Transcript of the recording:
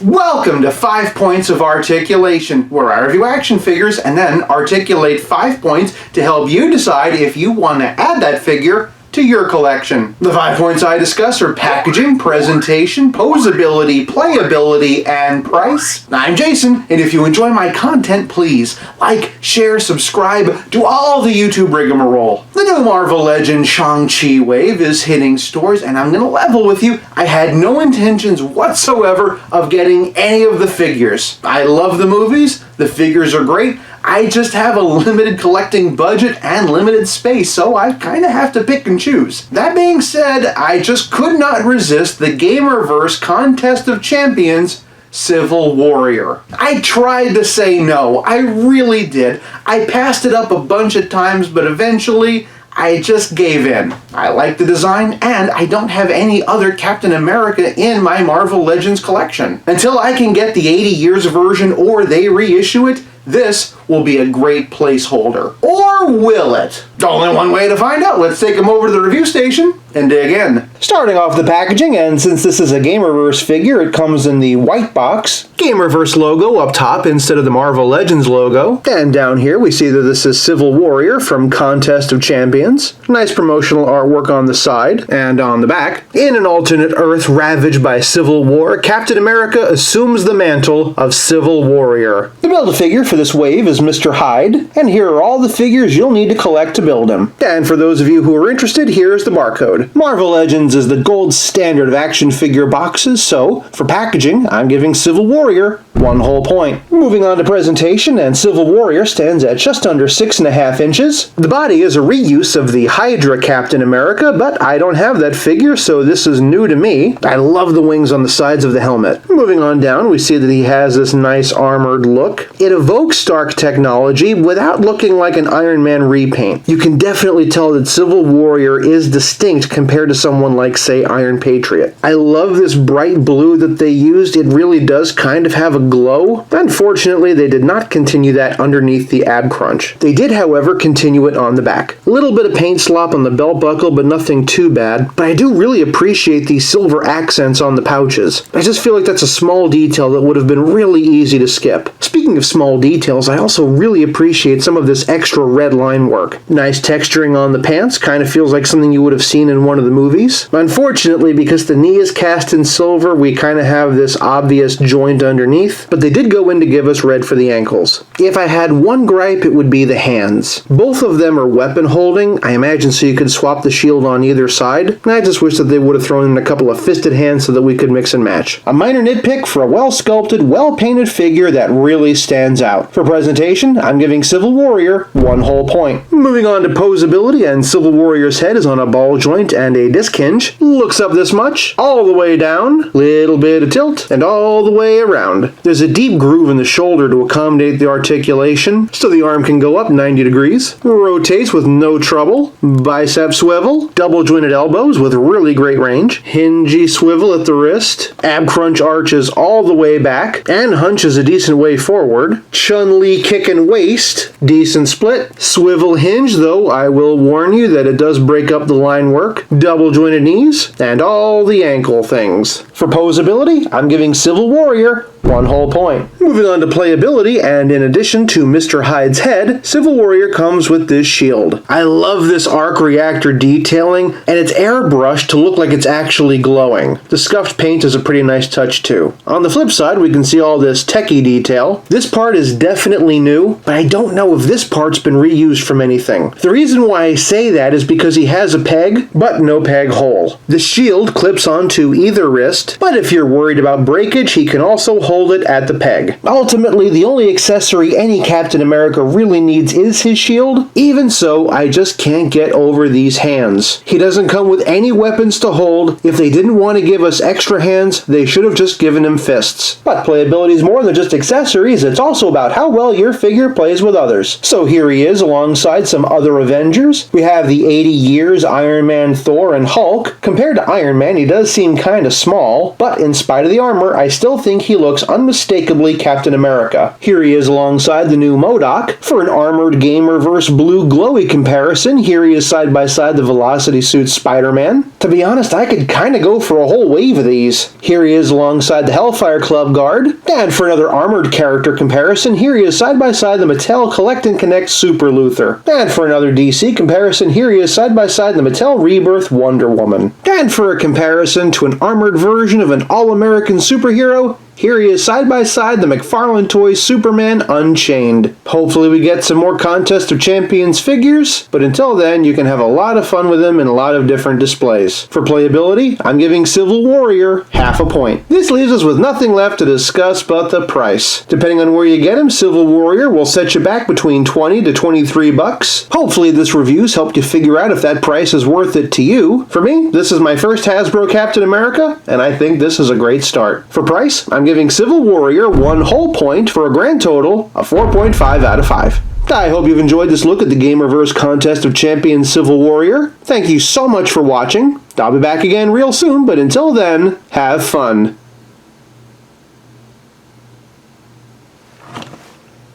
Welcome to 5 Points of Articulation, where I review action figures and then articulate 5 points to help you decide if you want to add that figure to your collection. The 5 points I discuss are packaging, presentation, posability, playability, and price. I'm Jason, and if you enjoy my content, please like, share, subscribe, do all the YouTube rigmarole. The new Marvel Legends Shang wave is hitting stores, and I'm gonna level with you. I had no intentions whatsoever of getting any of the figures. I love the movies, the figures are great. I just have a limited collecting budget and limited space, so I kind of have to pick and choose. That being said, I just could not resist the Gamerverse Contest of Champions Civil Warrior. I tried to say no, I really did. I passed it up a bunch of times, but eventually I just gave in. I like the design, and I don't have any other Captain America in my Marvel Legends collection. Until I can get the 80 years version or they reissue it, this will be a great placeholder. Or will it? Only one way to find out. Let's take them over to the review station and dig in. Starting off the packaging, and since this is a Gamerverse figure, it comes in the white box. Gamerverse logo up top instead of the Marvel Legends logo. And down here we see that this is Civil Warrior from Contest of Champions. Nice promotional artwork on the side and on the back. In an alternate Earth ravaged by civil war, Captain America assumes the mantle of Civil Warrior. The Build-A-Figure for this wave is Mr. Hyde, and here are all the figures you'll need to collect to build him. And for those of you who are interested, here's the barcode. Marvel Legends is the gold standard of action figure boxes, so for packaging, I'm giving Civil Warrior 1 whole point. Moving on to presentation, and Civil Warrior stands at just under 6.5 inches. The body is a reuse of the Hydra Captain America, but I don't have that figure, so this is new to me. I love the wings on the sides of the helmet. Moving on down, we see that he has this nice armored look. It evokes Stark technology without looking like an Iron Man repaint. You can definitely tell that Civil Warrior is distinct compared to someone like, say, Iron Patriot. I love this bright blue that they used. It really does kind of have a glow. Unfortunately, they did not continue that underneath the ab crunch. They did, however, continue it on the back. A little bit of paint slop on the belt buckle, but nothing too bad. But I do really appreciate these silver accents on the pouches. I just feel like that's a small detail that would have been really easy to skip. Speaking of small details, I also really appreciate some of this extra red line work. Nice texturing on the pants, kind of feels like something you would have seen in one of the movies. Unfortunately, because the knee is cast in silver, we kind of have this obvious joint underneath, but they did go in to give us red for the ankles. If I had one gripe, it would be the hands. Both of them are weapon holding, I imagine, so you could swap the shield on either side, and I just wish that they would have thrown in a couple of fisted hands so that we could mix and match. A minor nitpick for a well-sculpted, well-painted figure that really stands out. For presentation, I'm giving Civil Warrior 1 whole point. Moving on to posability, and Civil Warrior's head is on a ball joint and a disc hinge. Looks up this much, all the way down, little bit of tilt, and all the way around. There's a deep groove in the shoulder to accommodate the articulation, so the arm can go up 90 degrees. Rotates with no trouble. Bicep swivel. Double jointed elbows with really great range. Hingy swivel at the wrist. Ab crunch arches all the way back, and hunches a decent way forward. Chun-Li kick and waist. Decent split. Swivel hinge, though I will warn you that it does break up the line work. Double jointed knees, and all the ankle things. For posability, I'm giving Civil Warrior 1 whole point. Moving on to playability, and in addition to Mr. Hyde's head, Civil Warrior comes with this shield. I love this arc reactor detailing, and it's airbrushed to look like it's actually glowing. The scuffed paint is a pretty nice touch too. On the flip side, we can see all this techie detail. This part is definitely new, but I don't know if this part's been reused from anything. The reason why I say that is because he has a peg, but no peg hole. The shield clips onto either wrist, but if you're worried about breakage, he can also hold it at the peg. Ultimately, the only accessory any Captain America really needs is his shield. Even so, I just can't get over these hands. He doesn't come with any weapons to hold. If they didn't want to give us extra hands, they should have just given him fists. But playability is more than just accessories, it's also about how well your figure plays with others. So here he is alongside some other Avengers. We have the 80 years Iron Man, Thor, and Hulk. Compared to Iron Man, he does seem kinda small, but in spite of the armor, I still think he looks unmistakable unmistakably Captain America. Here he is alongside the new MODOK. For an Armored Gamer-verse Blue Glowy comparison, here he is side by side the Velocity Suit Spider-Man. To be honest, I could kinda go for a whole wave of these. Here he is alongside the Hellfire Club guard. And for another armored character comparison, here he is side by side the Mattel Collect and Connect Super Luthor. And for another DC comparison, here he is side by side the Mattel Rebirth Wonder Woman. And for a comparison to an armored version of an all-American superhero, here he is side by side the McFarlane Toys Superman Unchained. Hopefully we get some more Contest of Champions figures, but until then you can have a lot of fun with them in a lot of different displays. For playability, I'm giving Civil Warrior half a point. This leaves us with nothing left to discuss but the price. Depending on where you get him, Civil Warrior will set you back between 20 to 23 bucks. Hopefully this review's helped you figure out if that price is worth it to you. For me, this is my first Hasbro Captain America, and I think this is a great start. For price, I'm giving Civil Warrior 1 whole point for a grand total of 4.5 out of 5. I hope you've enjoyed this look at the Gamerverse Contest of Champions Civil Warrior. Thank you so much for watching. I'll be back again real soon, but until then, have fun.